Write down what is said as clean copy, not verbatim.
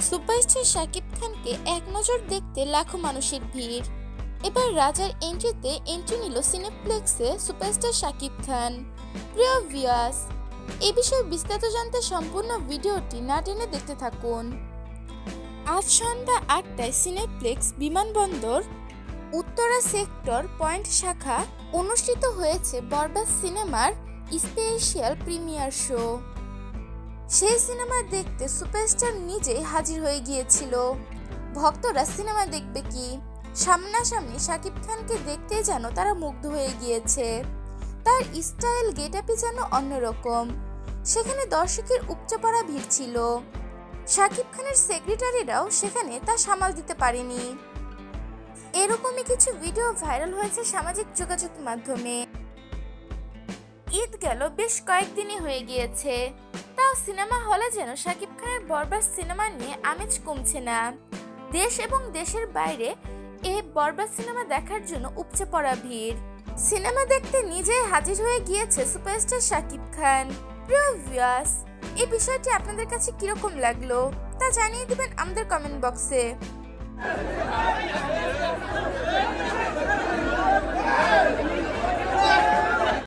Superstar Shakib খানকে এক নজর দেখতে লাখো মানুষের ভিড়। এবার রাজার এন্ট্রিতে এন্ট্রি নিল সিনেপ্লেক্সে সুপারস্টার শাকিব খান। প্রিয় ভিউয়ার্স, এই বিষয়ে বিস্তারিত জানতে সম্পূর্ণ ভিডিওটি না টেনে দেখতে থাকুন। আজ সন্ধ্যা 8টায় সিনেপ্লেক্স বিমানবন্দর উত্তরা সেক্টর পয়েন্ট শাখা অনুষ্ঠিত হয়েছে বরবাদ সিনেমার স্পেশাল প্রিমিয়ার শো। সেই সিনেমা দেখতে সুপারস্টার নিজেই হাজির হয়ে গিয়েছিল। ভক্তরা সিনেমা দেখবে কি, সামনাসামনি শাকিব খানকে দেখতে যেন তারা মুগ্ধ হয়ে গিয়েছে। তার স্টাইল গেটআপই যেন অন্যরকম। সেখানে দর্শকের উপচে পড়া ভিড় ছিল। শাকিব খানের সেক্রেটারিরাও সেখানে তা সামাল দিতে পারেনি। এরকমই কিছু ভিডিও ভাইরাল হয়েছে সামাজিক যোগাযোগ মাধ্যমে। ঈদ গেল বেশ কয়েকদিনই হয়ে গিয়েছে, তাও সিনেমা হলে যেন শাকিব খানের বরবাদ সিনেমা নিয়ে আমেজ কমছে না। দেশ এবং দেশের বাইরে এই বরবাদ সিনেমা দেখার জন্য উপচে পড়া ভিড়। সিনেমা দেখতে নিজেই হাজির হয়ে গিয়েছে সুপারস্টার শাকিব খান। প্রিয় ভিউয়ার্স, এই বিষয়টি আপনাদের কাছে কিরকম লাগলো তা জানিয়ে দিবেন আমাদের কমেন্ট বক্সে।